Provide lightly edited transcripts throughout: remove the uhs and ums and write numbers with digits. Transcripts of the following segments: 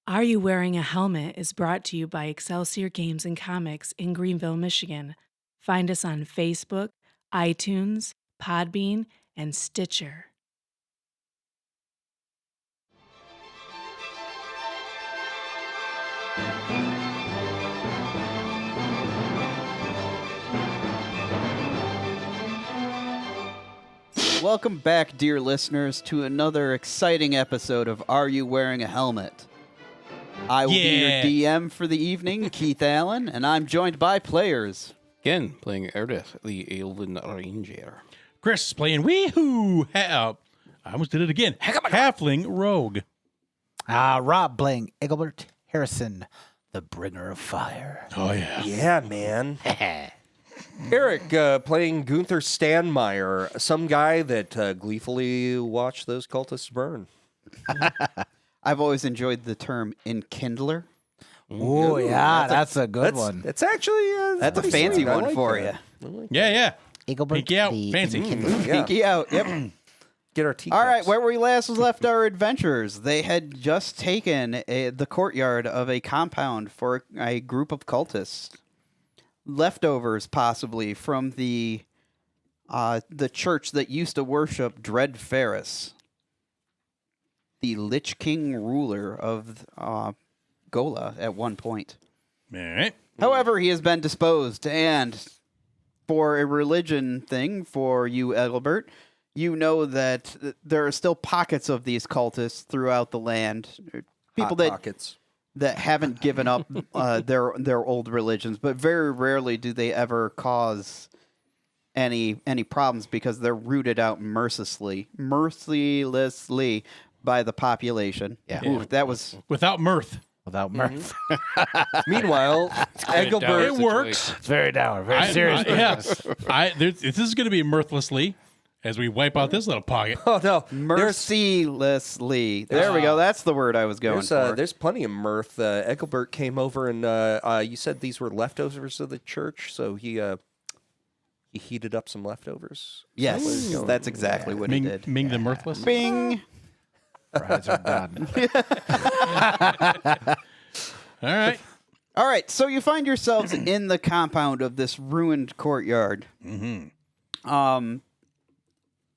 Are You Wearing a Helmet is brought to you by Excelsior Games and Comics in Greenville, Michigan. Find us on Facebook, iTunes, Podbean, and Stitcher. Welcome back, dear listeners, to another exciting episode of Are You Wearing a Helmet? I will be your DM for the evening, Keith Allen, and I'm joined by players. Again, playing Erdith, the Elven Ranger. Chris playing Weehoo. I almost did it again. Halfling Rogue. Rob playing Engelbert Harrison, the Bringer of Fire. Oh, yeah. Yeah, man. Eric playing Gunther Stanmeyer, some guy that gleefully watched those cultists burn. I've always enjoyed the term enkindler. Oh, yeah, that's a good one. It's actually That's a pretty fancy sweet. I one like for that. you. Yeah. Engelbert Pinky out. the Fancy. Enkindler. Yeah. Pinky out. Yep. Get our tea All right, cups. where we last left our adventurers, they had just taken the courtyard of a compound for a group of cultists. Leftovers, possibly, from the church that used to worship Dread Ferris, the Lich King ruler of Gola at one point. All right. However, he has been disposed, and for a religion thing, for you, Engelbert, you know that there are still pockets of these cultists throughout the land. People Hot that pockets. that haven't given up their old religions, but very rarely do they ever cause any problems because they're rooted out mercilessly by the population. Yeah. Ooh, that was Without mirth. Without mirth. Meanwhile, Engelbert. It works. It's very dour, very serious. This is going to be mirthlessly as we wipe out this little pocket. Oh no, mercilessly. There we go. That's the word I was going for. There's plenty of mirth. Engelbert came over and you said these were leftovers of the church, so he heated up some leftovers. Yes, that's exactly what he did. Ming the mirthless. Bing. Fries are done. All right. All right, so you find yourselves in the compound of this ruined courtyard. Mm-hmm.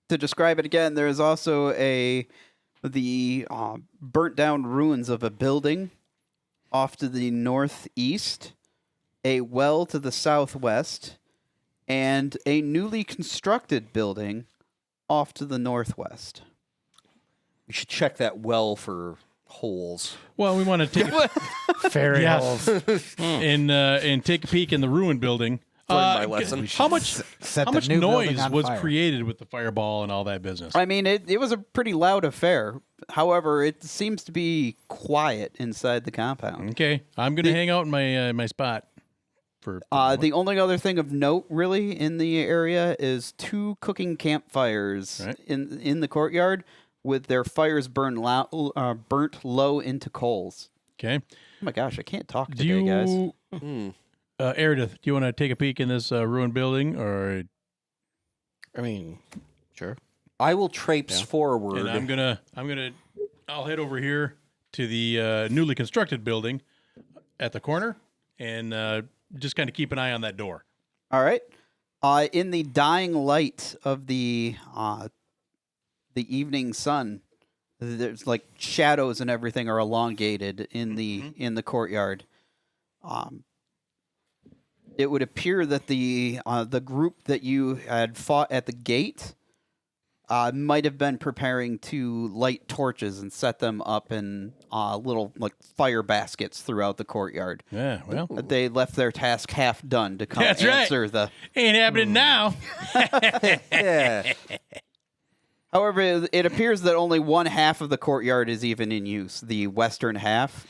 To describe it again, there is also the burnt down ruins of a building off to the northeast, a well to the southwest, and a newly constructed building off to the northwest. We should check that well for holes. Well, we want to take Fairy Yes. holes. and take a peek in the ruined building. Learned my lesson. How much Set how the much new building noise on was fire. created with the fireball and all that business? I mean, it was a pretty loud affair. However, it seems to be quiet inside the compound. Okay, I'm going to hang out in my spot for The only other thing of note, really, in the area is 2 cooking campfires Right. in the courtyard with their fires burnt low into coals. Okay. Oh my gosh, I can't talk Do today, guys. you, Erdith, do you want to take a peek in this ruined building, or? I mean, sure. I will traipse forward. And I'll head over here to the newly constructed building at the corner, and just kind of keep an eye on that door. All right. In the dying light of the evening sun, there's like shadows and everything are elongated in the courtyard. It would appear that the group that you had fought at the gate might have been preparing to light torches and set them up in little like fire baskets throughout the courtyard. Yeah, well, They left their task half done to come That's right. answer the. ain't happening now. Yeah. However, it appears that only one half of the courtyard is even in use, the western half,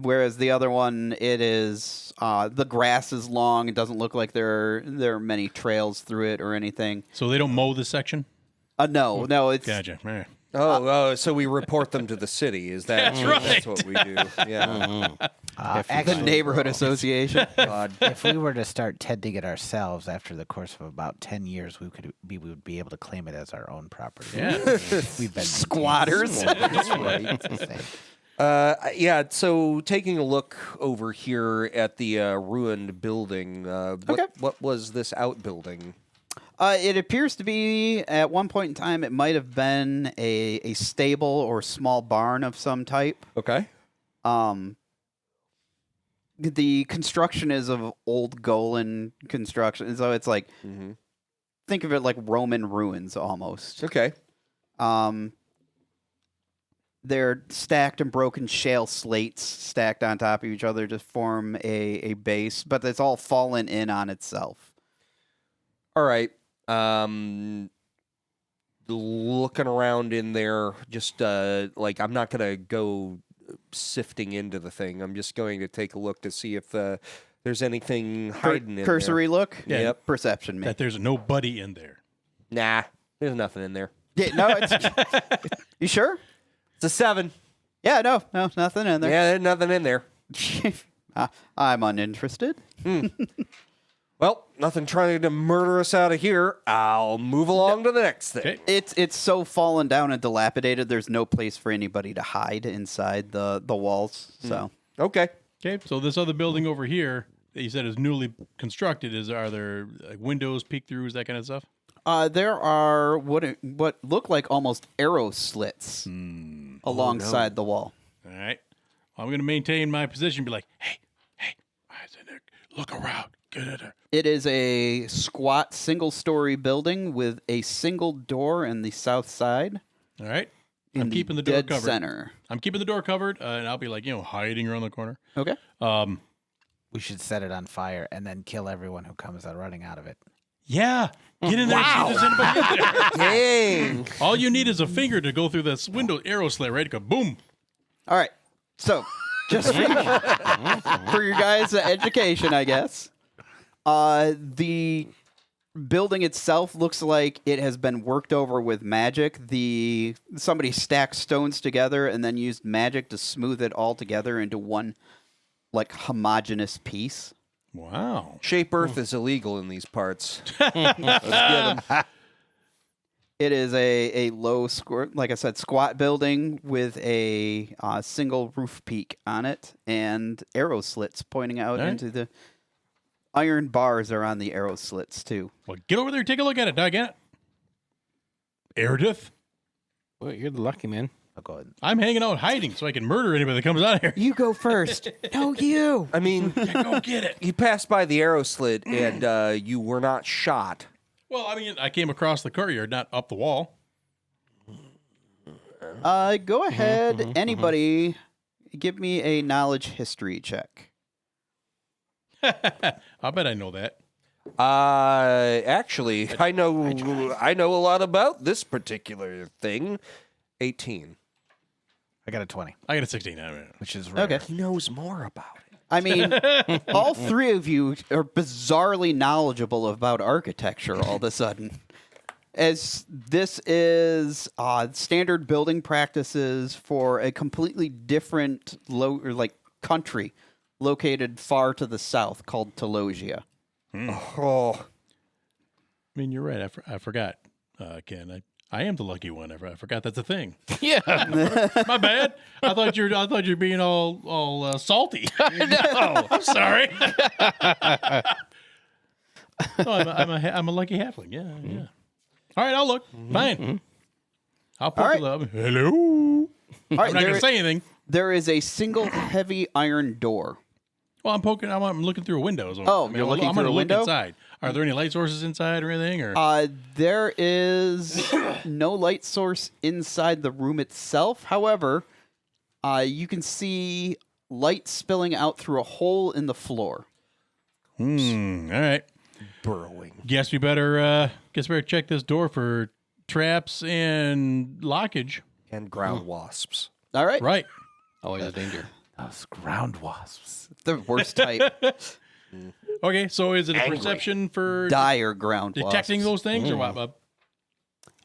whereas the other one, it is the grass is long. It doesn't look like there are many trails through it or anything. So they don't mow this section? No, it's Gotcha. All right. So we report them to the city. Is that That's right. That's what we do. Yeah. the Actually, neighborhood association. if we were to start tending it ourselves after the course of about 10 years, we would be able to claim it as our own property. Yeah. We've been Squatters. That's right. Yeah, so taking a look over here at the ruined building, Okay. what was this outbuilding? It appears to be, at one point in time, it might have been a stable or small barn of some type. Okay. The construction is of old Golan construction, so it's like, think of it like Roman ruins almost. Okay. They're stacked and broken shale slates stacked on top of each other to form a base, but it's all fallen in on itself. All right. Looking around in there, just like I'm not gonna go sifting into the thing. I'm just going to take a look to see if there's anything hiding in Cursory look? Yeah. Yep. Perception, me. That there's nobody in there. there. Nah, there's nothing in there. Yeah, no, it's... You sure? It's a 7. Yeah, no, nothing in there. Yeah, there's nothing in there. I'm uninterested. Well, nothing trying to murder us out of here. I'll move along to the next thing. Okay. It's so fallen down and dilapidated. There's no place for anybody to hide inside the walls. So Okay. Okay, so this other building over here that you said is newly constructed, are there like windows, peek-throughs, that kind of stuff? there are what look like almost arrow slits alongside the wall. All right. I'm going to maintain my position, be like, hey, Isaac, look around. Get it there. It is a squat single-story building with a single door in the south side. All right. In I'm the keeping the door dead covered. center. I'm keeping the door covered, and I'll be like, hiding around the corner. Okay. We should set it on fire and then kill everyone who comes out running out of it. Yeah. Get in there and see if there's anybody in there. Dang. All you need is a finger to go through this window arrow slit, right? Go boom. All right. So, just for your guys' education, I guess, the building itself looks like it has been worked over with magic. Somebody stacked stones together and then used magic to smooth it all together into one, like, homogeneous piece. Wow. Shape Earth is illegal in these parts. Let's get 'em. It is a low, like I said, squat building with a single roof peak on it and arrow slits pointing out All right. into the iron bars are on the arrow slits too. Well, get over there and take a look at it, Doug. Meredith, Well, you're the lucky man. I'll go ahead. I'm hanging out hiding so I can murder anybody that comes out here. You go first. No, you. I mean, Yeah, go get it. you passed by the arrow slit and you were not shot. Well, I mean, I came across the courtyard, not up the wall. Go ahead. Anybody, give me a knowledge history check. I bet I know that. Actually, I know a lot about this particular thing. 18. I got a 20, I got a 16. I don't know. which is rare. Okay. He knows more about it. I mean, all three of you are bizarrely knowledgeable about architecture all of a sudden. As this is standard building practices for a completely different country located far to the south called Telogia. Oh, I mean, you're right. I forgot, Ken. I am the lucky one. I forgot that's a thing. Yeah. My bad. I thought you're being all salty. No, I'm sorry. No, I'm a lucky halfling. Yeah. All right, I'll look. Fine. I'll poke All right. it up. Hello. All right, I'm not gonna say anything. there is a single heavy iron door. Well, I'm looking through a window. Oh, you're looking I'm through gonna a look window? inside. Are there any light sources inside or anything? Or There is no light source inside the room itself. However, you can see light spilling out through a hole in the floor. all right. burrowing. Guess we better check this door for traps and lockage. And ground wasps. All right. Right. Always a danger. Those ground wasps. The worst type. Okay, so is it a Angry. perception for Dire ground detecting wasps. those things or what?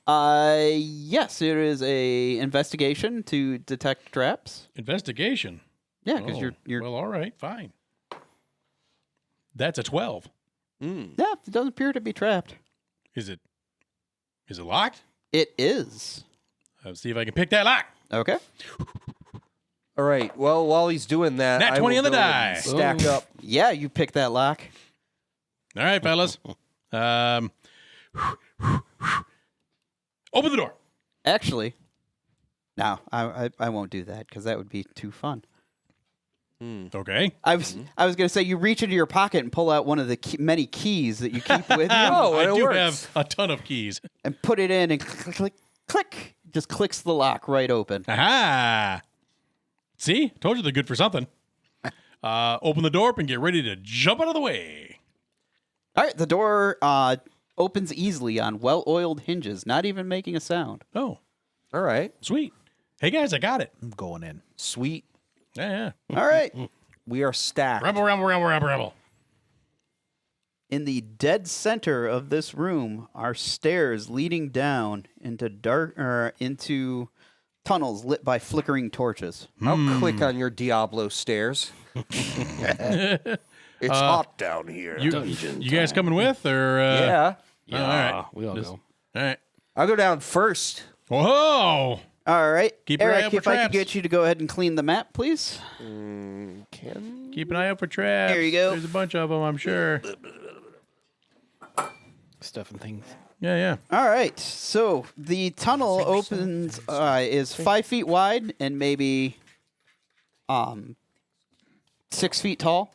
Yes, it is a investigation to detect traps. Investigation. Yeah, because Oh, you're well, all right, fine. That's a 12. yeah, it doesn't appear to be trapped. Is it locked? It is. Let's see if I can pick that lock. Okay. All right. Well, while he's doing that, Nat I 20 will on the go and die. Stack up. Yeah, you pick that lock. All right, fellas. Open the door. Actually, no, I won't do that because that would be too fun. Okay. I was gonna say you reach into your pocket and pull out one of the many keys that you keep with you Oh, I it do works. have a ton of keys. and put it in and click, click, click. Just clicks the lock right open. Aha! See? Told you they're good for something. Open the door up and get ready to jump out of the way. All right, the door opens easily on well-oiled hinges, not even making a sound. Oh, All right. sweet. Hey, guys, I got it. I'm going in. Sweet. Yeah. All right. We are stacked. Rebel. In the dead center of this room are stairs leading down into tunnels lit by flickering torches. I'll click on your Diablo stairs. It's hot down here. You guys coming with? Or yeah. all right. We all go. All right. I'll go down first. Whoa! All right. Keep your eye Eric, out for if I could traps. get you to go ahead and clean the map, please. Keep an eye out for traps. There you go. There's a bunch of them, I'm sure. Stuff and things. Yeah. All right. So the tunnel opens is 5 feet wide and maybe 6 feet tall.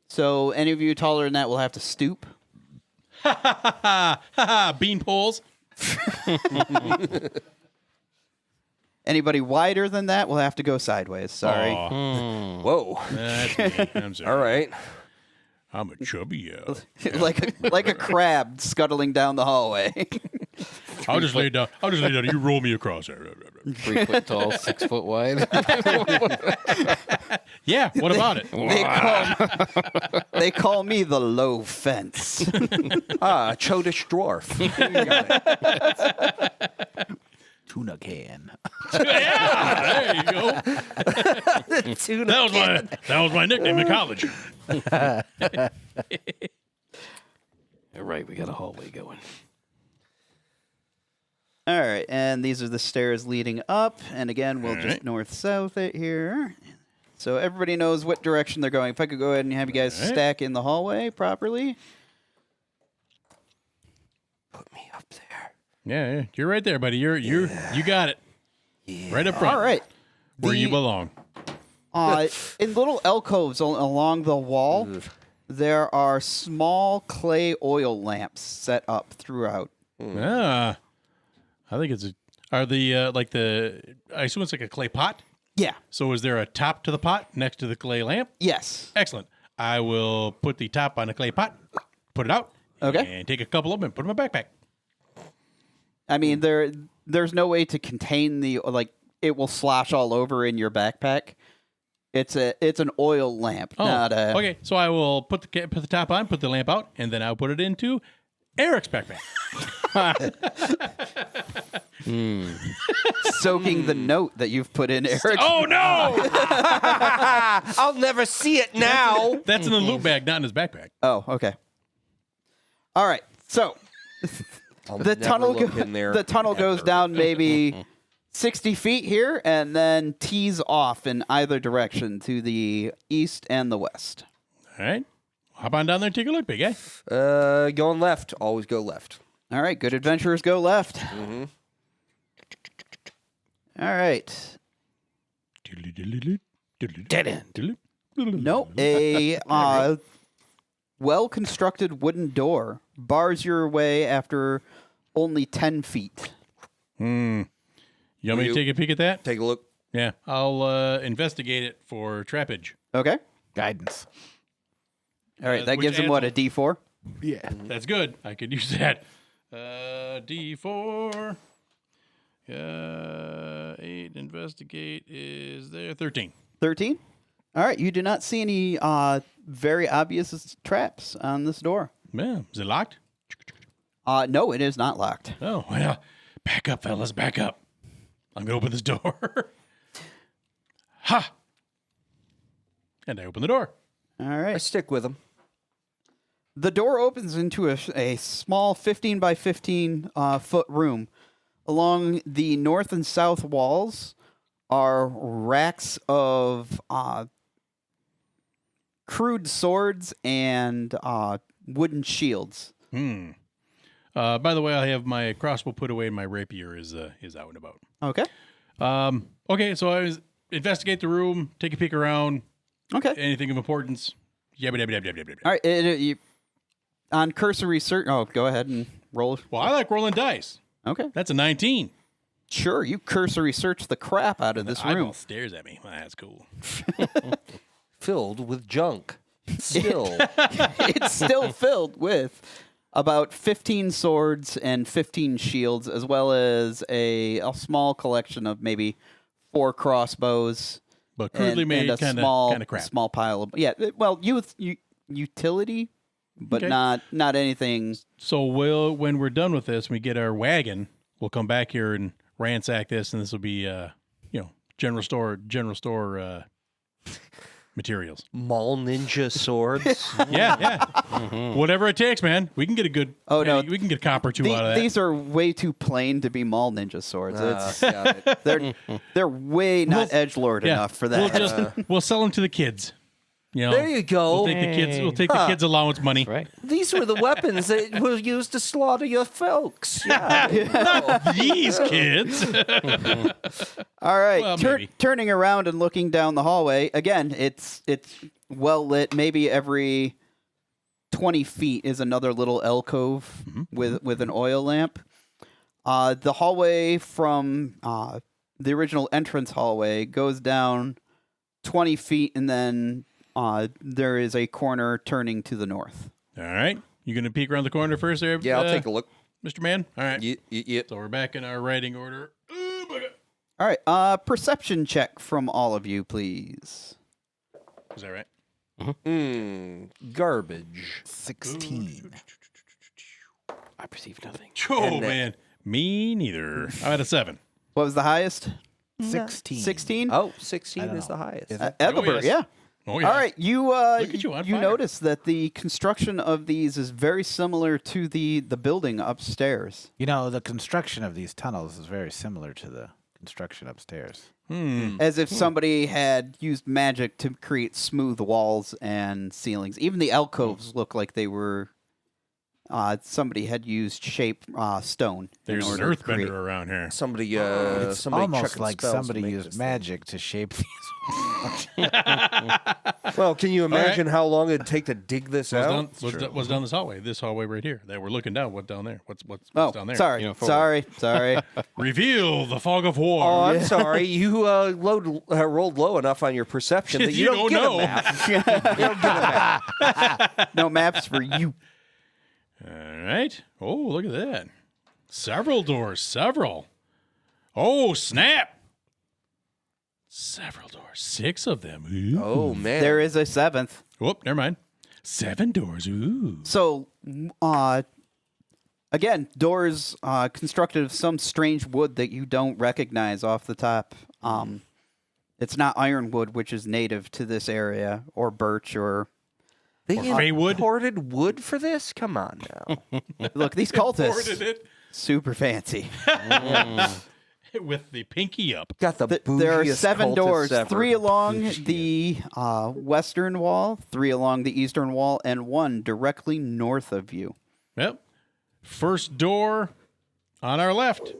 So any of you taller than that will have to stoop. Bean poles. Anybody wider than that will have to go sideways. Sorry. Aw, Whoa. that's me. I'm sorry. All right. I'm a chubby. like a crab scuttling down the hallway. I'll just lay down. You roll me across. 3 foot tall, 6 foot wide. Yeah. What about it? They call me the low fence. Chodish dwarf. Tuna can. Yeah. There you go. That was my nickname in college. All right, we got a hallway going. All right, and these are the stairs leading up. And again, we'll All just right. north-south it here. So everybody knows what direction they're going. If I could go ahead and have you guys All right. stack in the hallway properly. Put me up there. Yeah, you're right there, buddy. You got it. Right up front. All right. Where you The- belong. In little alcoves along the wall, there are small clay oil lamps set up throughout. Ah, I think it's are the I assume it's like a clay pot. Yeah. So is there a top to the pot next to the clay lamp? Yes. Excellent. I will put the top on a clay pot, put it out, Okay. and take a couple of them and put them in my backpack. I mean, there's no way to contain it will slosh all over in your backpack. It's an oil lamp, not a. Okay, so I will put the top on, put the lamp out, and then I'll put it into Eric's backpack. Soaking the note that you've put in, Eric. Oh no! I'll never see it now. That's in the loot bag, not in his backpack. Oh, okay. All right. So I'll the never tunnel look in there. the tunnel goes down maybe 60 feet here and then tees off in either direction to the east and the west. All right, hop on down there and take a look, big guy. Going left. Always go left. All right, good adventurers go left. All right. Dead end. Nope. A well-constructed wooden door bars your way after only 10 feet. You want me to You- take a peek at that? Take a look. Yeah, I'll investigate it for trappage. Okay. Guidance. All right, that Which gives him adds what, a- a D4? Yeah. That's good. I could use that. D4. 8 investigate is there. 13. 13? All right, you do not see any very obvious traps on this door. Yeah, is it locked? No, it is not locked. Oh, well, back up, fellas, back up. I'm going to open this door. Ha! And I open the door. All I right. stick with him. The door opens into a small 15 by 15 foot room. Along the north and south walls are racks of crude swords and wooden shields. By the way, I have my crossbow put away and my rapier is out and about. Okay. Okay, so I was investigate the room, take a peek around. Okay. Anything of importance? Yabba dabba dabba dabba dabba. All right. On cursory search. Oh, go ahead and roll. Well, I like rolling dice. Okay. That's a 19. Sure. You cursory search the crap out of this The eyeball room. stares at me. Well, that's cool. Filled with junk. Still. It's still filled with about 15 swords and 15 shields, as well as a small collection of maybe 4 crossbows. But crudely made, a kind small of crap. small pile of well, utility, but Okay. not anything. So when we're done with this, we get our wagon. We'll come back here and ransack this, and this will be general store materials. Mall ninja swords. Yeah. Whatever it takes, man. We can get a good. Oh, no. we can get a cop or two out of that. These are way too plain to be mall ninja swords. Got it. They're way not edgelord enough for that. We'll sell them to the kids. You know, There you go. We'll take the kids. We'll take the kids' allowance money. Right. These were the weapons that were used to slaughter your folks. Yeah. These kids. All right, Well, maybe. turning around and looking down the hallway again. It's well lit. Maybe every 20 feet is another little alcove with an oil lamp. The hallway from the original entrance hallway goes down 20 feet, and then there is a corner turning to the north. All right. You going to peek around the corner first there? Yeah, I'll take a look. Mr. Man? All right. Yep. So we're back in our writing order. Oh, my God. All right, perception check from all of you, please. Is that right? Garbage. 16. I perceive nothing. Oh, man. Me neither. I had a 7. What was the highest? 16. 16? Oh, 16 I don't is the know. highest. Is it? Ethelbert, yes. yeah. Oh, yeah. All right, you at you, on fire. notice that the construction of these is very similar to the building upstairs. You know, the construction of these tunnels is very similar to the construction upstairs. As if somebody had used magic to create smooth walls and ceilings. Even the alcoves look like they were somebody had used shape stone. There's an earthbender around here. Somebody, It's somebody almost chucking like spells to somebody make used this thing. magic to shape these. Well, can you imagine how long it'd take to dig this out? What's down this hallway? This hallway right here. That we're looking down. What's down there? What's Oh, down there? sorry, You know, forward. sorry. Reveal the fog of war. Oh, I'm sorry. You rolled low enough on your perception that you, You don't don't get know. a map. You don't get a map. No maps for you. All right. Oh, look at that. Several doors. Several. Oh, snap. Several doors. 6 of them. Ooh. Oh, man. There is a 7th. Whoop, never mind. 7 doors. Ooh. So, again, doors constructed of some strange wood that you don't recognize off the top. It's not ironwood, which is native to this area, or birch, or They Feywood? imported wood for this? Come on now. look, these Ordered cultists, it super fancy. with the pinky up. Got the There are bougiest 7 cultists doors, ever. 3 along the western wall, 3 along the eastern wall, and 1 directly north of you. Yep. First door on our left.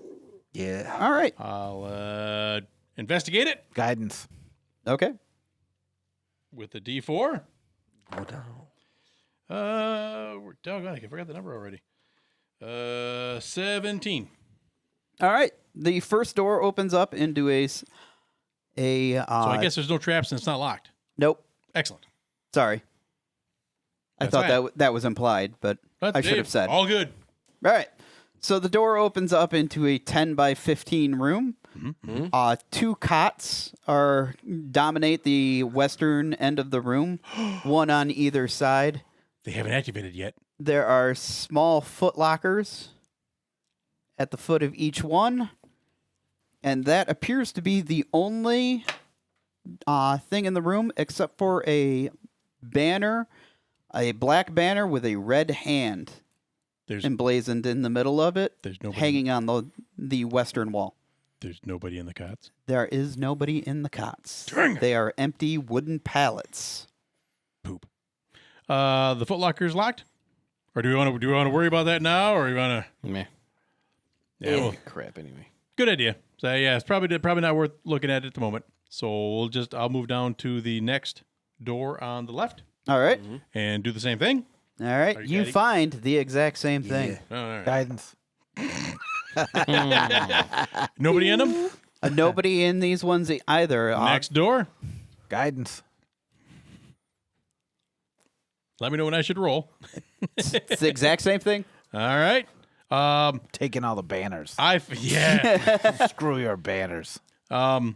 Yeah. All right. I'll investigate it Guidance. Okay. with the D4. Oh, no. We're doggone, I forgot the number already. 17. All right. The first door opens up into a So I guess there's no traps and it's not locked. nope. Excellent. Sorry. I That's thought fine. that was implied, but I should have said. All good. All right. So the door opens up into a 10 by 15 room. 2 cots dominate the western end of the room, 1 on either side. They haven't activated yet. There are small foot lockers at the foot of each one, and that appears to be the only thing in the room except for a banner, a black banner with a red hand There's emblazoned in the middle of it, There's nobody. hanging on the western wall. There's nobody in the cots. There is nobody in the cots. Dang it. They are empty wooden pallets. Poop. The footlocker's locked? Or do we want to worry about that now, or you want to? Meh. Yeah, well, Crap. Anyway. good idea. So yeah, it's probably not worth looking at at the moment. So I'll move down to the next door on the left All right. and do the same thing. All right. Are you You kidding? find the exact same thing. All right. Guidance. Nobody in them. Nobody in these ones either. Next door. Guidance. Let me know when I should roll. It's the exact same thing. All right. Taking all the banners. Yeah. Screw your banners. I'm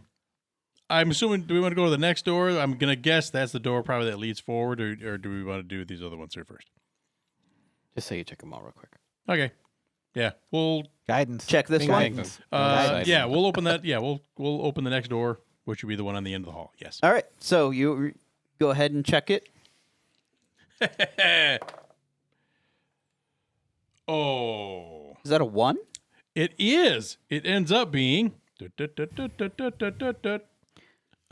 assuming. Do we want to go to the next door? I'm gonna guess that's the door probably that leads forward, or do we want to do these other ones here first? Just say you check them out real quick. Okay. Yeah. We'll. Guidance. Check this Ding, one. ding. Guidance. Yeah. We'll open that. Yeah. We'll open the next door, which would be the one on the end of the hall. Yes. All right. So you go ahead and check it. Oh. Is that a 1? It is. It ends up being a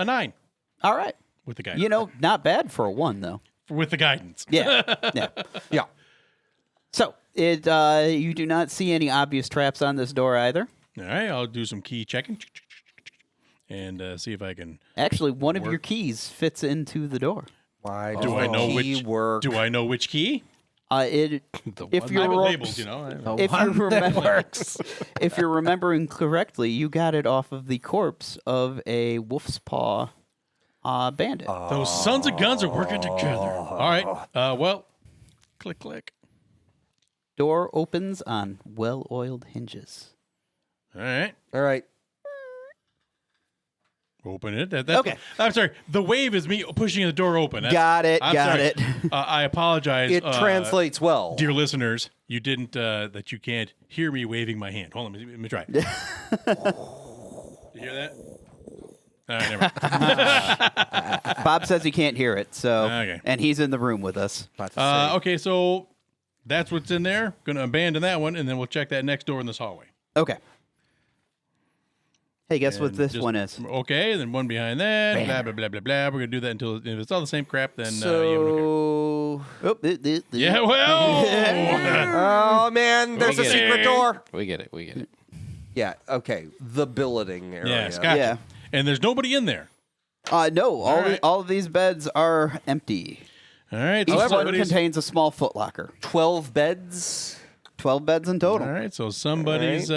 9 All right. with the guidance. You know, not bad for a 1 though. With the guidance. Yeah. Yeah. Yeah. So it you do not see any obvious traps on this door either. All right. I'll do some key checking and see if I can. Actually, one of your keys fits into the door. Why Do I know which? work? Do I know which key? If I have you're it ro- labeled, you know. if you remember, if you're remembering correctly, you got it off of the corpse of a wolf's paw bandit. Those sons of guns are working together. All right. Well, click, click. Door opens on well-oiled hinges. All right. All right. Open it. That's, Okay. I'm sorry. The wave is me pushing the door open. Got it. I'm Got sorry. it. I apologize. It translates well. Dear listeners, you didn't, that you can't hear me waving my hand. Hold on, let me try. You hear that? All right, never mind. Bob says he can't hear it, so Okay. and he's in the room with us. Okay, so that's what's in there. Going to abandon that one, and then we'll check that next door in this hallway. Okay. Hey, guess what And this just- one is? Okay, and then one behind that. Blah, blah, blah, blah, blah. We're going to do that until if it's all the same crap, then you So, yeah, well. oh man, there's a get it. secret door. We get it. We get it. Yeah. Okay. The billeting area. Yes, gotcha. Yeah. And there's nobody in there. No, right. all of these beds are empty. All right. Each So one somebody's, contains a small footlocker. 12 beds. 12 beds in total. all right. So somebody's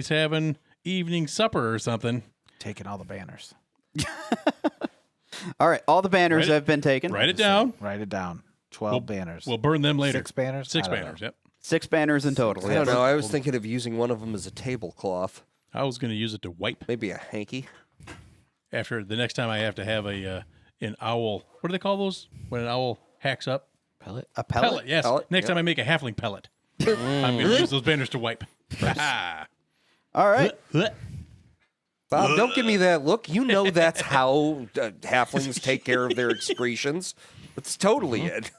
having evening supper or something. Taking all the banners. All right, all the banners Write it- have been taken. Write it down. Write it down. 12 banners. We'll burn them later. 6 banners? 6 I don't banners. know. Yep. 6 banners in total. I don't yes. know. I was thinking of using one of them as a tablecloth. I was going to use it to wipe Maybe a hanky. after the next time I have to have an owl. What do they call those when an owl hacks up? Pellet. A pellet? Pellet. Yes. Pellet, Next yep. time I make a halfling pellet, I'm going to use those banners to wipe. All right. Bob, don't give me that look. You know that's how halflings take care of their excretions. That's totally it.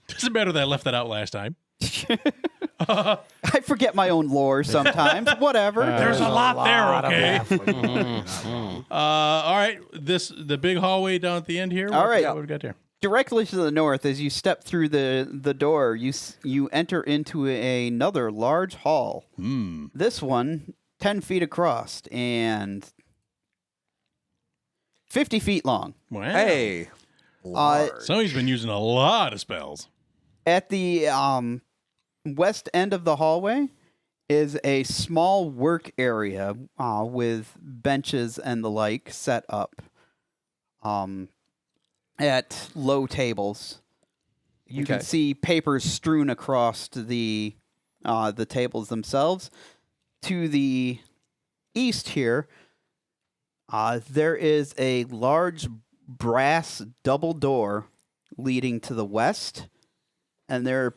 Doesn't matter that I left that out last time. I forget my own lore sometimes. Whatever. There's a lot there, okay? halfway. All right, the big hallway down at the end here. All right. What we got there? Directly to the north, as you step through the door, you enter into another large hall. This one, 10 feet across and 50 feet long. Wow. Hey. Large. Somebody's been using a lot of spells. At the west end of the hallway is a small work area with benches and the like set up at low tables. You can Okay. see papers strewn across the tables themselves. To the east here, there is a large brass double door leading to the west, and there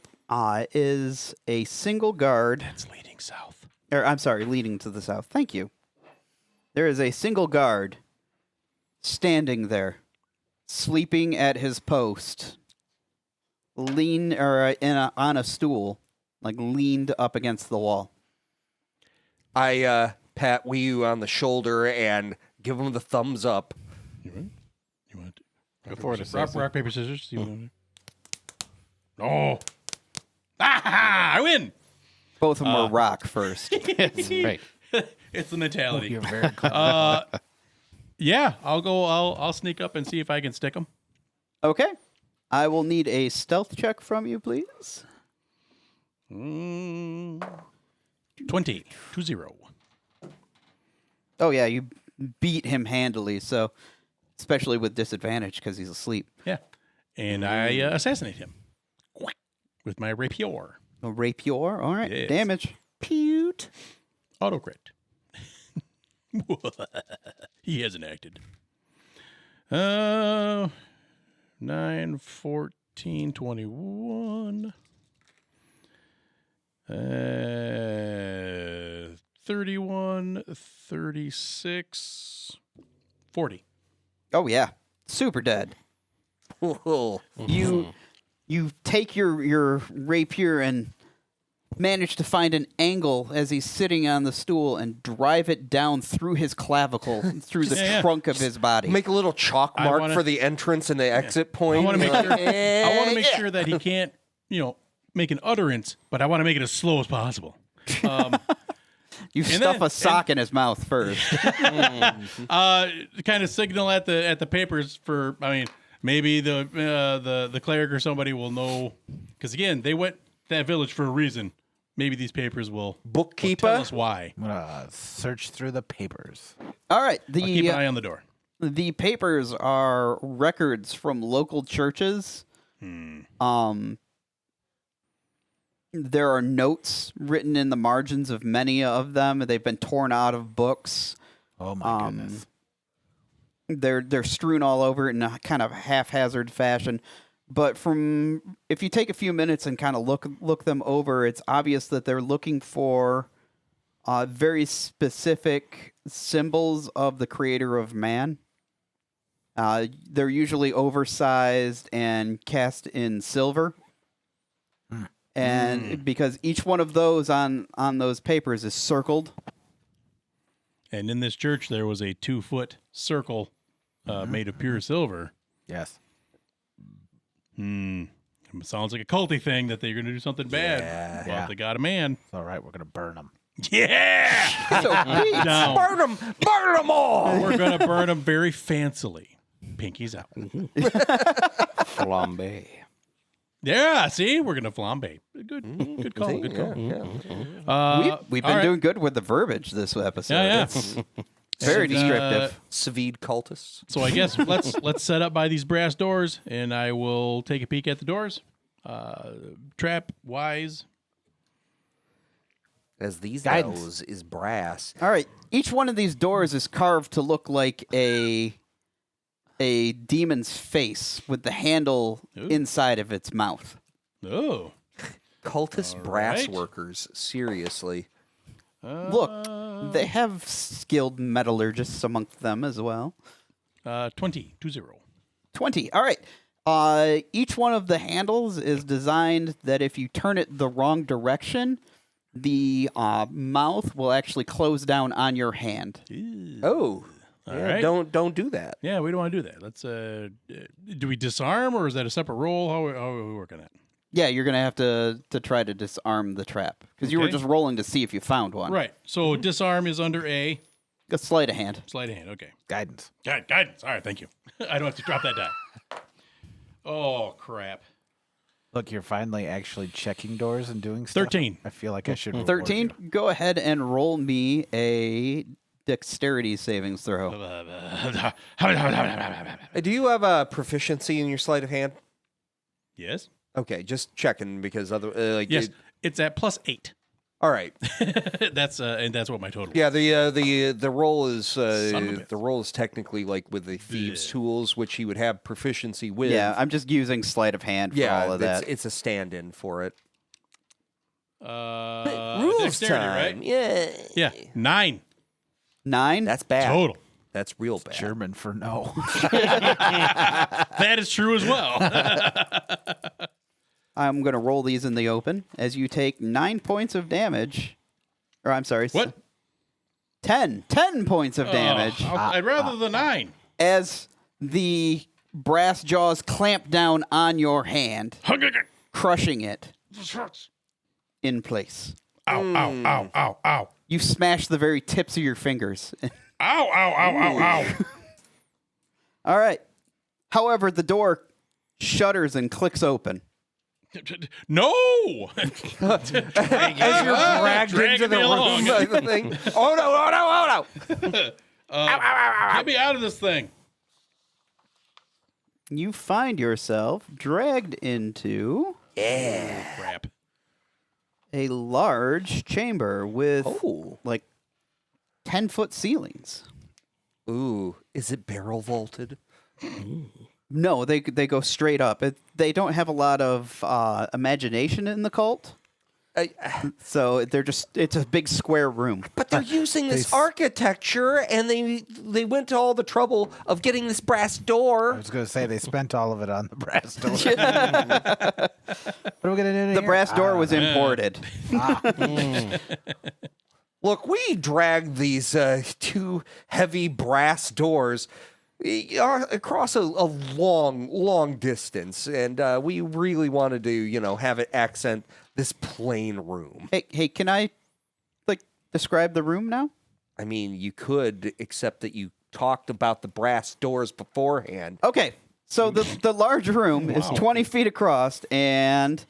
is a single guard. It's leading south. Or, I'm sorry, leading to the south. Thank you. There is a single guard standing there, sleeping at his post, on a stool, like leaned up against the wall. I pat Wii on the shoulder and give him the thumbs up. You want to Go for it, rock, paper, scissors. You want to... Oh. Ah, I win. Both of them were rock first. Yes, right. It's the mentality. You're very clever. Yeah, I'll sneak up and see if I can stick them. Okay. I will need a stealth check from you, please. 20. Oh, yeah, you beat him handily, so especially with disadvantage because he's asleep. Yeah. And I assassinate him with my rapier. A rapier? All right. Yes. Damage. Pewt. Autocrit. He hasn't acted. 9, 14, 21. 31, 36, 40. Oh, yeah. Super dead. You take your rapier and manage to find an angle as he's sitting on the stool and drive it down through his clavicle, through the trunk of his body. Make a little chalk mark for the entrance and the exit point. I want to make sure that he can't, make an utterance, but I want to make it as slow as possible. You stuff a sock in his mouth first. Kind of signal at the papers for. I mean, maybe the cleric or somebody will know, because again, they went that village for a reason. Maybe these papers will Bookkeeper? tell us why. I'm gonna search through the papers. All right. I'll keep an eye on the door. The papers are records from local churches. There are notes written in the margins of many of them. They've been torn out of books. Oh my goodness. They're strewn all over in a kind of haphazard fashion. But if you take a few minutes and kind of look them over, it's obvious that they're looking for very specific symbols of the creator of man. They're usually oversized and cast in silver. And because each one of those on those papers is circled. And in this church, there was a 2-foot circle made of pure silver. Yes. Sounds like a culty thing that they're going to do something bad. Well, if they got a man. It's all right. We're gonna burn them. Yeah! Down. Burn them all. We're going to burn them very fancily. Pinkies out. Flambe. Yeah, see? We're going to flambe. Good call. Good call. We've been doing good with the verbiage this episode. Yeah. It's very descriptive. Civid cultists. So I guess let's set up by these brass doors, and I will take a peek at the doors. Trap wise. As these Guidance. those is brass. All right. Each one of these doors is carved to look like a demon's face with the handle inside of its mouth. Oh. Cultist brass right. workers. Seriously. Look, they have skilled metallurgists amongst them as well. 20. 20. All right. Each one of the handles is designed that if you turn it the wrong direction, the mouth will actually close down on your hand. Oh. All Yeah, right. Don't do that. Yeah, we don't want to do that. Let's. Do we disarm, or is that a separate roll? How are we working at? Yeah, you're going to have to try to disarm the trap because you were Okay. just rolling to see if you found one. Right. So disarm is under A. A sleight of hand. Sleight of hand. Okay. Guidance. Guidance. All right. Thank you. I don't have to drop that die. Oh crap. Look, you're finally actually checking doors and doing stuff. 13. I feel like I should. reward 13. you. Go ahead and roll me a dexterity savings throw. Do you have a proficiency in your sleight of hand? Yes. Okay, just checking because Yes. It's at +8. All right. That's what my total. Yeah, the roll is Son of a bitch. the roll is technically like with the thieves' tools, which he would have proficiency with. Yeah, I'm just using sleight of hand for all of that. It's a stand-in for it. Rules dexterity, time. right? Yeah. Yeah. 9 9. That's bad. total. That's real bad. German for no. That is true as well. I'm going to roll these in the open as you take 9 points of damage. Or I'm sorry. What? 10 points of damage I'd rather the 9. as the brass jaws clamp down on your hand, crushing it in place. Ow, ow, ow, ow, ow. You smash the very tips of your fingers. Ow, ow, ow, ow, ow. All right. However, the door shudders and clicks open. No! As you're dragged into the along. room, the thing. Oh no! Oh no! Oh no! Get me out of this thing. You find yourself dragged into Crap. a large chamber with Oh. like 10-foot ceilings. Ooh, is it barrel vaulted? No, they go straight up. They don't have a lot of imagination in the cult, so it's a big square room. But they're using this architecture, and they went to all the trouble of getting this brass I door. was going to say they spent all of it on the brass door. What are we going to do The here? brass door was imported. Look, we dragged these 2 heavy brass doors across a long distance, and we really wanted to, have it accent this plain room. Hey, can I describe the room now? I mean, you could, except that you talked about the brass doors beforehand. Okay, so the large room is 20 feet across and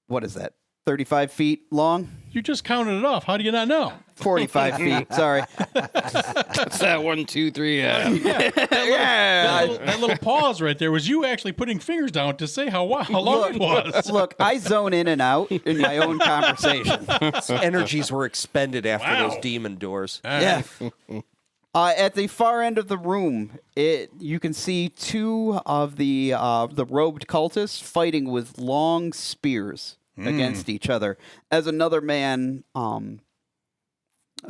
what is that? 35 feet long? You just counted it off. How do you not know? 45 feet. Sorry. What's that? 1, 2, 3. That little pause right there was you actually putting fingers down to say how long it was. Look, I zone in and out in my own conversation. Energies were expended after Wow. those demon doors. Yeah. At the far end of the room, you can see 2 of the robed cultists fighting with long spears against each other, as another man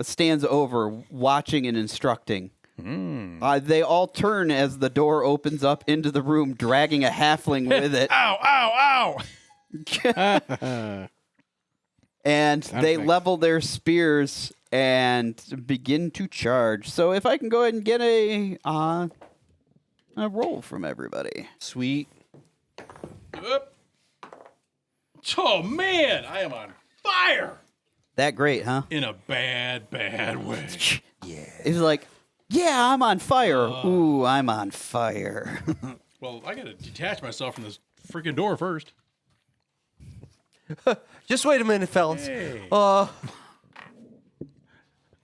stands over, watching and instructing. They all turn as the door opens up into the room, dragging a halfling with it. Ow, ow, ow. And they level their spears and begin to charge. So if I can go ahead and get a roll from everybody. Sweet. Oop. Oh, man. I am on fire. That great, huh? In a bad, bad way. He's like, yeah, I'm on fire. Ooh, I'm on fire. Well, I got to detach myself from this freaking door first. Just wait a minute, fellas. Hey.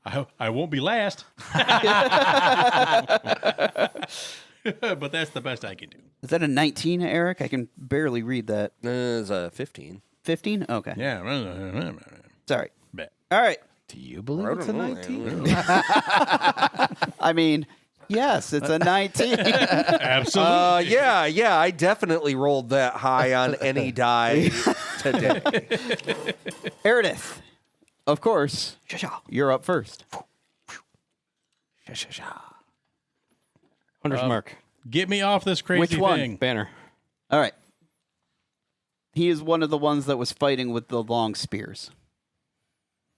I won't be last. But that's the best I can do. Is that a 19, Eric? I can barely read that. It's 15. 15? Okay. Yeah. Sorry. Bet. All right. Do you believe it's a 19? I mean, yes, it's a 19. Absolutely. Yeah, I definitely rolled that high on any die today. Meredith, of course, you're up first. Hunter's mark. Get me off this crazy Which one? thing. Banner. All right. He is one of the ones that was fighting with the long spears.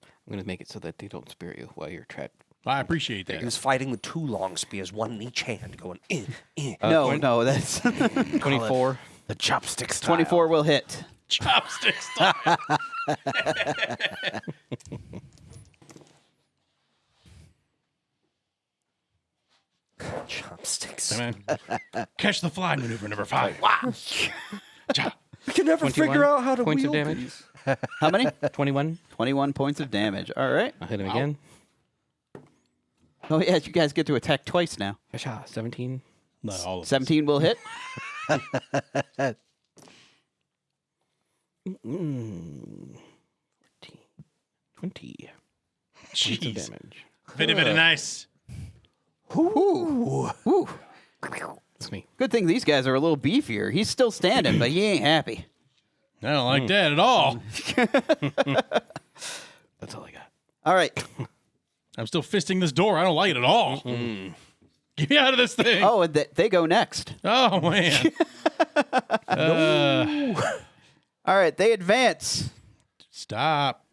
I'm going to make it so that they don't spear you while you're trapped. I appreciate He that. was fighting with 2 long spears, one in each hand, going, No, that's 24. The chopstick style. 24 will hit. Chopstick style. chopsticks. Come on. Catch the fly maneuver number 5. Cha. We can never 21 figure out how to points of wield damage. these. How many? 21. 21 points of damage. All right. I'll hit him again. Oh, yeah, you guys get to attack twice now. 17. Not all of us. 17 will hit. 14. 20 points of Jeez. damage. Very, very nice. Ooh. Ooh. That's me. Good thing these guys are a little beefier. He's still standing, but he ain't happy. I don't like that at all. That's all I got. All right. I'm still fisting this door. I don't like it at all. Get me out of this thing. Oh, and they go next. Oh, man. All right, they advance. Stop.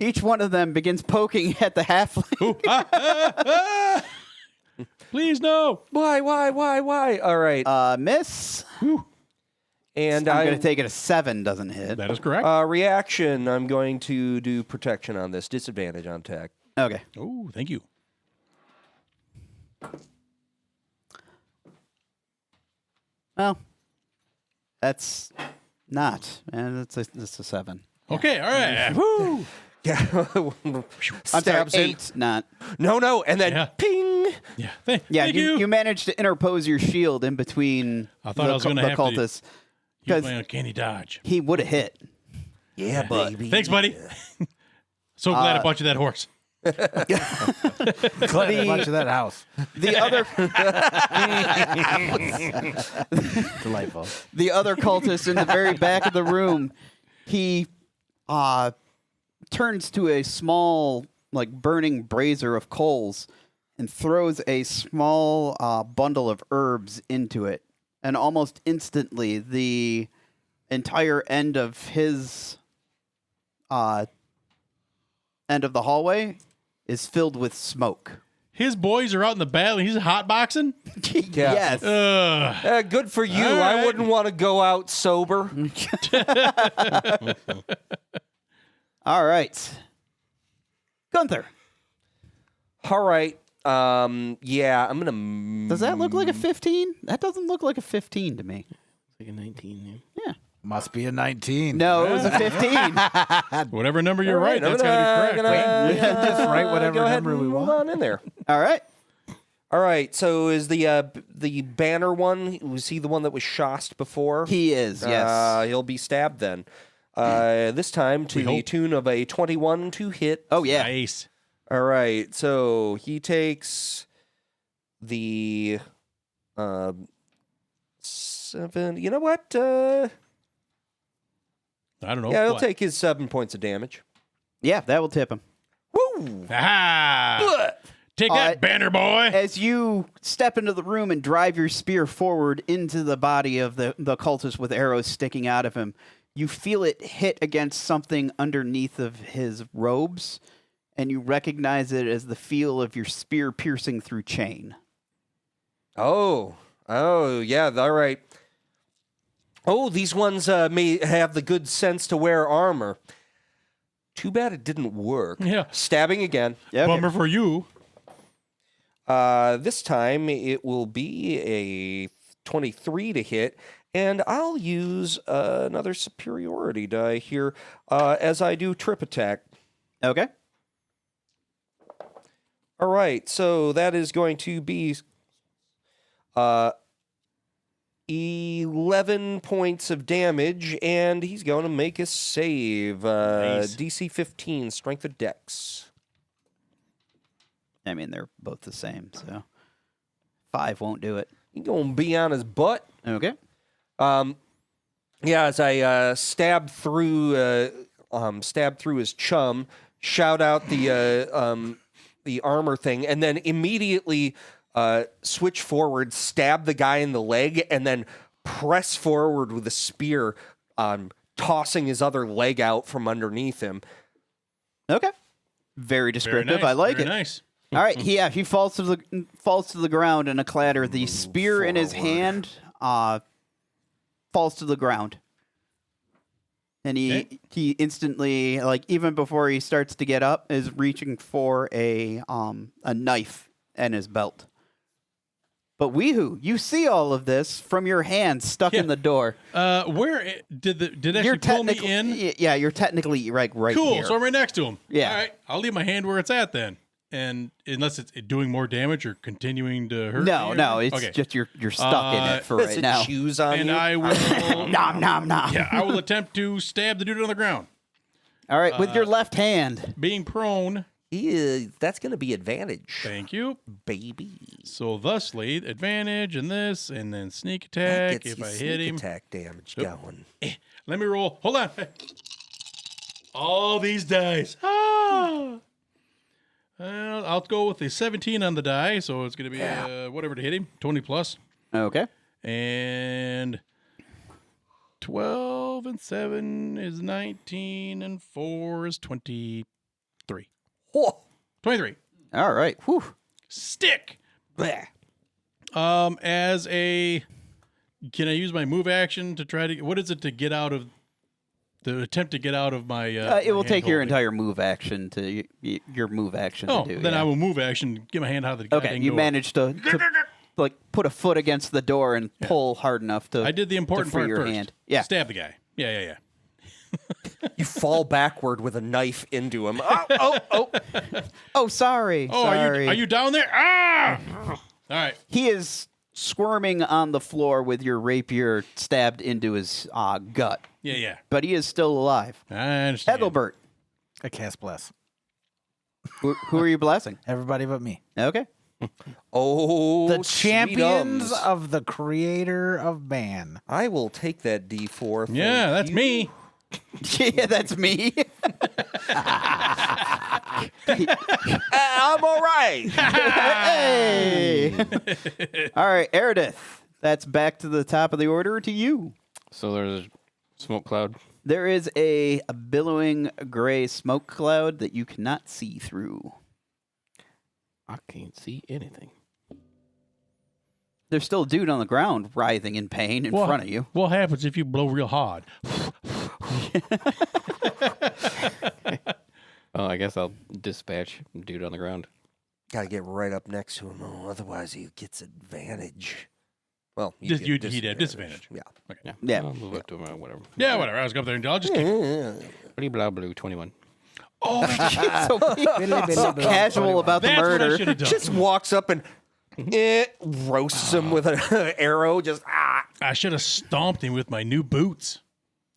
Each one of them begins poking at the halfling. Please no. Why? All right. Miss. And I'm going to take it a 7 doesn't hit. That is correct. reaction. I'm going to do protection on this. Disadvantage on attack. Okay. Oh, thank you. Well, that's not. And it's a 7. Okay, all right. Woo. Yeah. I'm sorry, Stabs in. 8, not. No. And then Yeah. ping. Yeah, Yeah, thank you managed to interpose your shield in between I thought I was gonna the have to- cultists. You Because playing Candy Dodge. he would have hit. Yeah, baby. Thanks, buddy. So glad I bought you that horse. Glad I bought you that house. The other Delightful. the other cultist in the very back of the room, he turns to a small, like, burning brazier of coals and throws a small bundle of herbs into it. And almost instantly, the entire end of his end of the hallway is filled with smoke. His boys are out in the battle. He's hotboxing. Yes. Good for you. All right. I wouldn't want to go out sober. All right. Gunther, All right. Yeah, I'm gonna. does that look like a 15? That doesn't look like a 15 to me. Like a 19. Yeah. Must be a 19. No, it was a 15. Whatever number you're All right, I'm that's got to be gonna- correct. gonna- We can just write whatever go ahead number and we move want. on in there. All right. All right. So is the banner one? Was he the one that was shossed before? He is, yes. He'll be stabbed then. This time to We the hope. tune of a 21 to hit. Oh, yeah. Nice. All right. So he takes the 7. You know what? I don't know. Yeah, he'll What? take his 7 points of damage. Yeah, that will tip him. Woo! Ah! Take that, banner boy. As you step into the room and drive your spear forward into the body of the cultist with arrows sticking out of him, you feel it hit against something underneath of his robes, and you recognize it as the feel of your spear piercing through chain. Oh, yeah. All right. Oh, these ones may have the good sense to wear armor. Too bad it didn't work. Yeah. Stabbing again. Yeah, okay. Bummer for you. This time it will be a 23 to hit, and I'll use another superiority die here as I do trip attack. Okay. All right, so that is going to be 11 points of damage, and he's going to make a save. Nice. DC 15, Strength of Dex. I mean, they're both the same, so 5 won't do it. He's going to be on his butt. Okay. Yeah, as I stab through his chum, shout out the armor thing, and then immediately switch forward, stab the guy in the leg, and then press forward with a spear, tossing his other leg out from underneath him. Okay. Very Very descriptive. nice. I like Very it. Nice. All right, he falls to the ground in a clatter. The spear in his hand falls to the ground, and he instantly, like, even before he starts to get up, is reaching for a knife in his belt. But Weehoo, you see all of this from your hand stuck in the door. Where did actually pull me in? Yeah, you're technically right Cool. here. So I'm right next to him. Yeah. All right. I'll leave my hand where it's at then. And unless it's doing more damage or continuing to hurt. No, me or no, it's okay. just you're stuck in it for Does right it now. choose on And you? I will. Nom nom nom. Yeah, I will attempt to stab the dude on the ground. All right, with your left hand. Being prone. That's going to be advantage, Thank you. baby. So thusly, advantage and this, and then sneak That attack gets if your I hit sneak him. attack damage Yep. going. Let me roll. Hold on. All these dice. Ah. I'll go with a 17 on the die, so it's going to be whatever to hit him, 20 plus. Okay. And 12 and 7 is 19, and 4 is 22. Whoa. 23. All right. Whew. Stick. As a, can I use my move action to try to? What is it to get out of? To attempt to get out of my. It will my take your hand entire move action to your move action holding. to do. Then yeah. I will move action, get my hand out of the. Okay, goddamn you door. managed to like put a foot against the door and pull hard enough to. I did the important to free part your first. hand. Yeah. Stab the guy. Yeah. You fall backward with a knife into him. Oh. Oh, sorry. Oh, sorry. are you down there? Ah! All right. He is squirming on the floor with your rapier stabbed into his gut, Yeah. but he is still alive. I understand. Ethelbert, I cast bless. who are you blessing? Everybody but me. Okay. Oh, The sweet champions ums. of the creator of man. I will take that D4. Thank Yeah, that's you. me. Yeah, that's me. I'm all right. Hey. All right, Eridith. That's back to the top of the order to you. So there's a smoke cloud. There is a billowing gray smoke cloud that you cannot see through. I can't see anything. There's still a dude on the ground writhing in pain in front of you. What happens if you blow real hard? Oh, I guess I'll dispatch dude on the ground. Got to get right up next to him. Oh, otherwise, he gets advantage. Well, He'd get have disadvantage. Yeah. Okay. Yeah. I'll move up to him or whatever. Yeah, whatever. I was going up there and I'll just keep. Pretty blah blue 21. So casual about the That's what I murder. should have done. Just walks up and roasts him with an arrow. Just I should have stomped him with my new boots.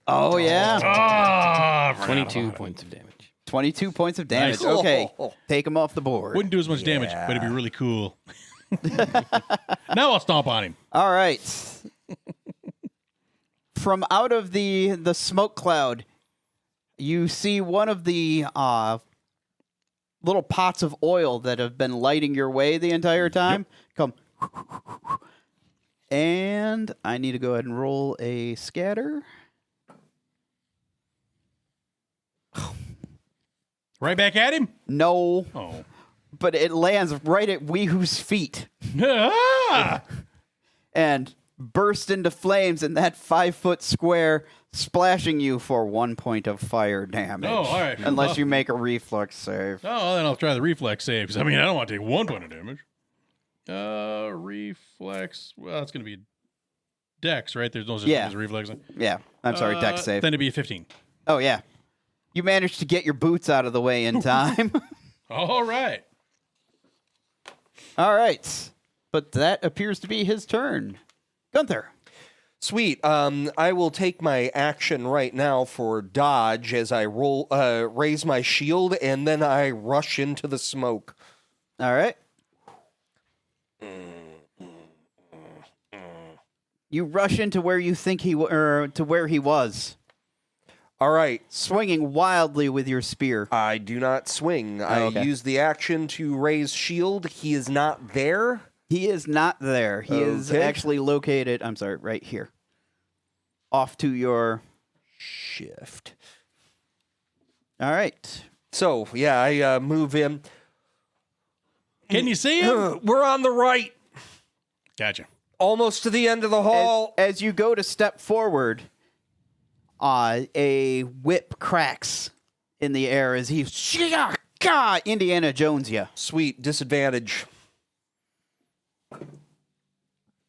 Oh, yeah. Ah, 22 points of damage. 22 points of damage. Nice. Okay. Take him off the board. Wouldn't do as much damage, but it'd be really cool. Now I'll stomp on him. All right. From out of the smoke cloud, you see one of the little pots of oil that have been lighting your way the entire time. Come. And I need to go ahead and roll a scatter. Right back at him? No, Oh. but it lands right at Weehoo's feet Ah! and burst into flames in that 5-foot square, splashing you for 1 point of fire damage. Oh, all right. Unless you make a reflex save. Oh, then I'll try the reflex save. 'Cause, I mean, I don't want to take 1 point of damage. Reflex. Well, it's going to be dex, right? There's no such thing Yeah. as reflex. Yeah, I'm sorry, dex save. Then it'd be a 15. Oh, yeah. You managed to get your boots out of the way in time. All right. All right. But that appears to be his turn. Gunther. sweet. I will take my action right now for dodge as I raise my shield, and then I rush into the smoke. All right. You rush into where you think to where he was, All right. swinging wildly with your spear. I do not swing. I okay. use the action to raise shield. He is not there. He is not there. He is Okay. actually located, I'm sorry, right here. Off to your... Shift. All right. So, yeah, I move in. Can you see him? We're on the right. Gotcha. Almost to the end of the hall. As you go to step forward, a whip cracks in the air as he Indiana Jones you. Sweet. Disadvantage.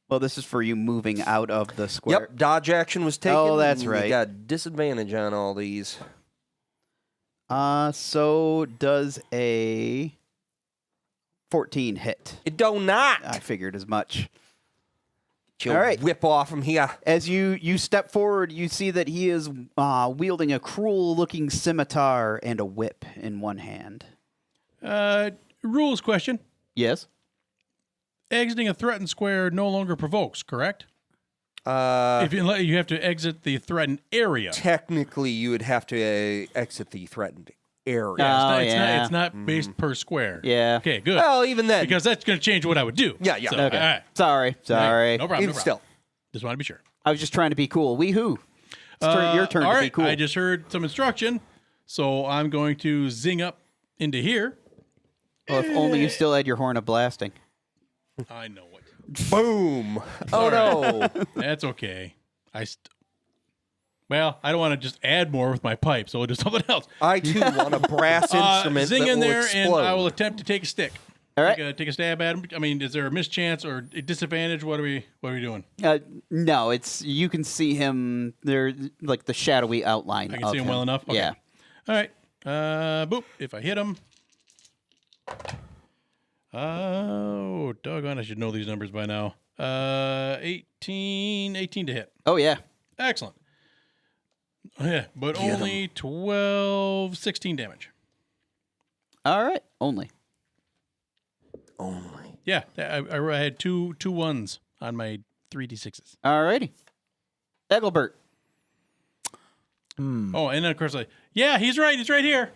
Well, this is for you moving out of the square. Yep. Dodge action was taken. Oh, that's and right. We got disadvantage on all these. So does a 14 hit. It do not. I figured as much. You'll all right. whip off from here. As you step forward, you see that he is wielding a cruel-looking scimitar and a whip in one hand. Rules question. Yes? Exiting a threatened square no longer provokes, correct? If You have to exit the threatened area. technically, you would have to exit the threatened area. Oh, It's not based per square. Yeah. Okay, good. Well, even then, Because that's going to change what I would do. Yeah, yeah. So, Okay. all right. Sorry. No problem. even still. Just want to be sure. I was just trying to be cool. Weehoo. It's your turn all to right, be cool. I just heard some instruction, so I'm going to zing up into here. Well, if only you still had your horn of blasting. I know it. Boom. Oh, no. That's okay. Well, I don't want to just add more with my pipe, so we'll do something else. I, too, want a brass instrument Zing that in will there, explode. and I will attempt to take a stick. All right. Take a stab at him. I mean, is there a mischance or a disadvantage? What are we doing? No, you can see him there, like the shadowy outline. I can see him well enough? Okay. Yeah. All right. Boop. If I hit him. Oh, doggone. I should know these numbers by now. 18 to hit. Oh, yeah. Excellent. Yeah, but only 16 damage. All right. Only. Yeah, I had two ones on my 3d6s. All righty. Egelbert. Oh, and then of course, yeah, he's right. He's right here.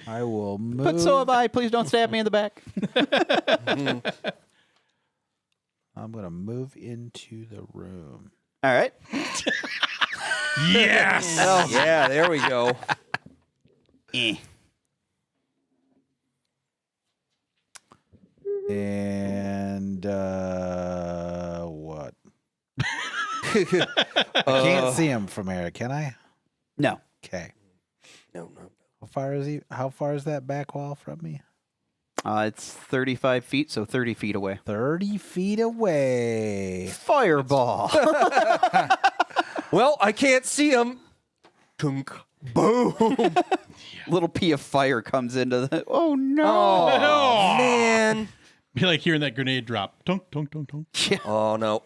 I will move. But so have I. Please don't stab me in the back. I'm going to move into the room. All right. Yes. Yeah, there we go. And what? I can't see him from here, can I? No. Okay. No. How far is that back wall from me? It's 35 feet, so 30 feet away. 30 feet away. Fireball. Well, I can't see him. Tunk. Boom. Little pea of fire comes into the. Oh, no. Oh, man. Be like hearing that grenade drop. Tunk, tunk, tunk, tunk. Oh, no.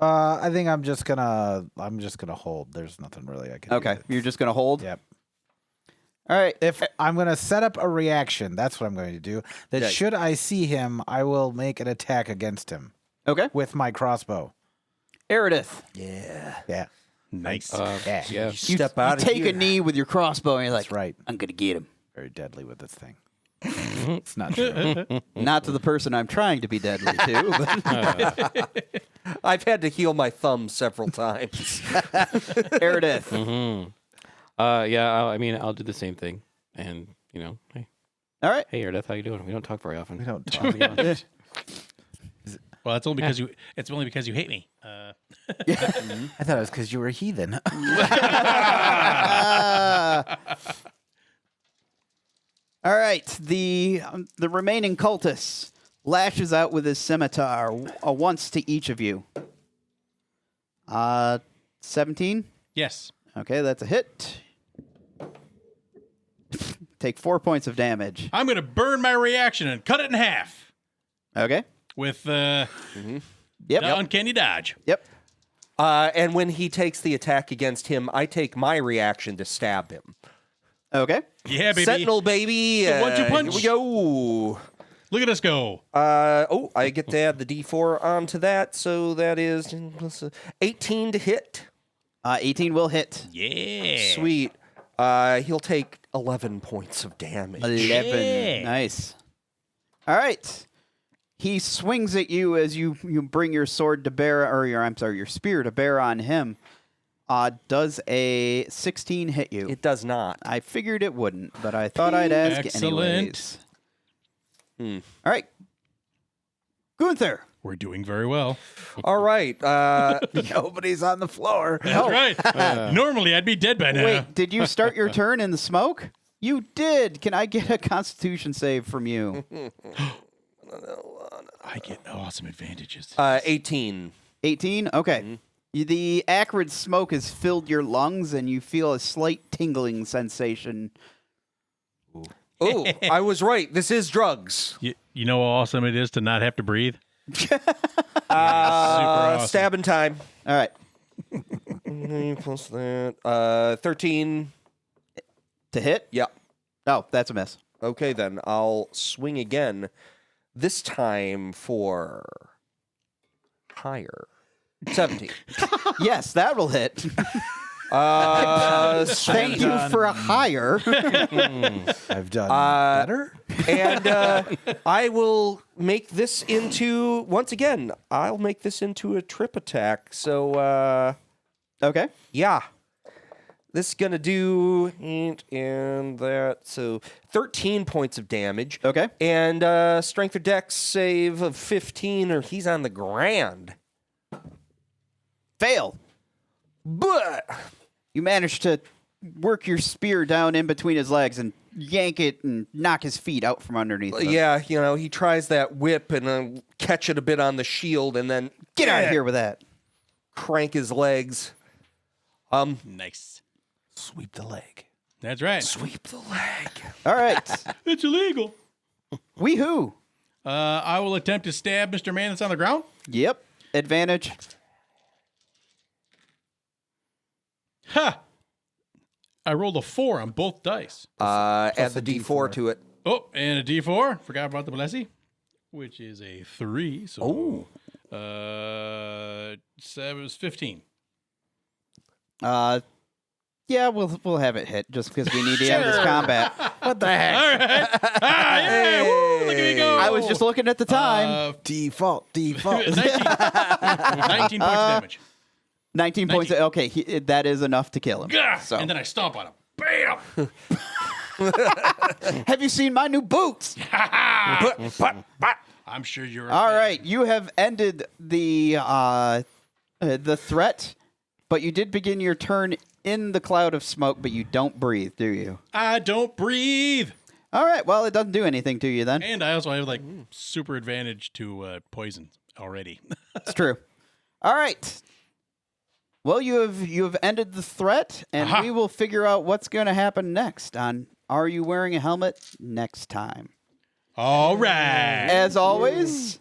I think I'm just gonna hold. There's nothing really I can do. Okay. You're just going to hold? Yep. All right. If I'm gonna set up a reaction, that's what I'm going to do. That Yeah. should I see him, I will make an attack against him Okay. with my crossbow. Eridith. Yeah. Nice. Yeah. Yeah. You, Step out you of take here. a knee with your crossbow and you're like, That's right. I'm going to get him. Very deadly with this thing. It's not true. Not to the person I'm trying to be deadly to, but I've had to heal my thumb several times. Eridith. Yeah, I'll do the same thing. And, hey, All right. Erdeth, how you doing? We don't talk very often. We don't talk. Well, that's only because you hate me. I thought it was because you were a heathen. All right. The remaining cultist lashes out with his scimitar once to each of you. 17. Yes. Okay, that's a hit. Take 4 points of damage. I'm going to burn my reaction and cut it in half Okay. with Yep. the uncanny dodge. Yep. And when he takes the attack against him, I take my reaction to stab him. Okay. Yeah, baby. Sentinel, baby. The 1-2 punch. Here we go. Look at us go. I get to add the D4 onto that, so that is 18 to hit. 18 will hit. Yeah. Sweet. He'll take 11 points of damage. 11. Yeah. Nice. All right. He swings at you as you bring your sword to bear, or your spear to bear on him. Does a 16 hit you? It does not. I figured it wouldn't, but I thought I'd ask Excellent. anyways. All right. Gunther. We're doing very well. All right. Nobody's on the floor. That's right. Normally, I'd be dead by now. Wait, did you start your turn in the smoke? You did. Can I get a Constitution save from you? I get awesome advantages. 18. 18? Okay. The acrid smoke has filled your lungs, and you feel a slight tingling sensation. Oh, I was right. This is drugs. You know how awesome it is to not have to breathe? Super awesome. Stabbing time. All right. Plus that. 13. To hit? Yeah. Oh, that's a miss. Okay, then. I'll swing again. This time for higher. 17. Yes, that will hit. Thank you for a higher. I've done better. And I will make this into, once again, I'll make this into a trip attack. So, Okay. yeah. This is going to do and that. So 13 points of damage. Okay. And strength or dex save of 15 or he's on the ground. Fail. But You managed to work your spear down in between his legs and yank it and knock his feet out from underneath him. yeah, he tries that whip and catch it a bit on the shield and then Get out of here with that. crank his legs. Nice. Sweep the leg. That's right. Sweep the leg. All right. It's illegal. Weehoo. I will attempt to stab Mr. Man that's on the ground. Yep. Advantage. Ha! I rolled a 4 on both dice. Add the D4 to it. Oh, and a D4. Forgot about the Blessy, which is a 3. So, it was 15. Yeah, we'll have it hit just because we need to end this combat. What the heck? All right. Yeah. Woo, look at me go. I was just looking at the time. Default. 19 points of damage. 19 points. Okay, that is enough to kill him. Gah! So. And then I stomp on him. Bam! Have you seen my new boots? I'm sure you're. All right, you have ended the threat, but you did begin your turn in the cloud of smoke, but you don't breathe, do you? I don't breathe. All right, well, it doesn't do anything to you then. And I also have like super advantage to poison already. It's true. All right. Well, you have ended the threat, and we will figure out what's going to happen next on Are You Wearing a Helmet next time. All right. As always,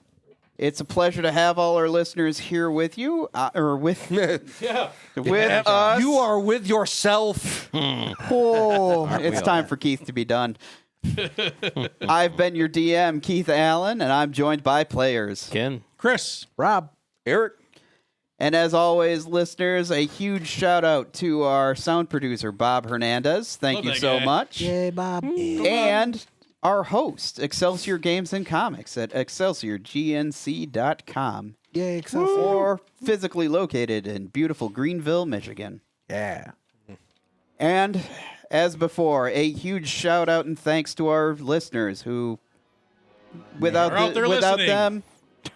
it's a pleasure to have all our listeners here with you, or with with us. You are with yourself. Oh, it's time for Keith to be done. I've been your DM, Keith Allen, and I'm joined by players. Ken. Chris. Rob. Eric. And as always, listeners, a huge shout out to our sound producer, Bob Hernandez. Thank Love you that so guy. much. Yay, Bob. And our host, Excelsior Games and Comics at excelsiorgnc.com. Yay, Excelsior. Or physically located in beautiful Greenville, Michigan. Yeah. And as before, a huge shout out and thanks to our listeners who, without They're out there without listening. them,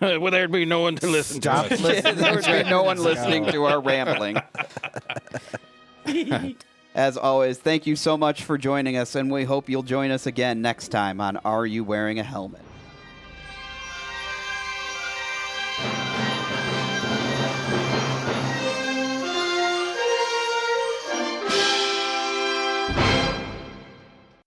Well, there'd be no one to listen to Stop us. listening. there would be no one listening to our rambling. As always, thank you so much for joining us, and we hope you'll join us again next time on Are You Wearing a Helmet?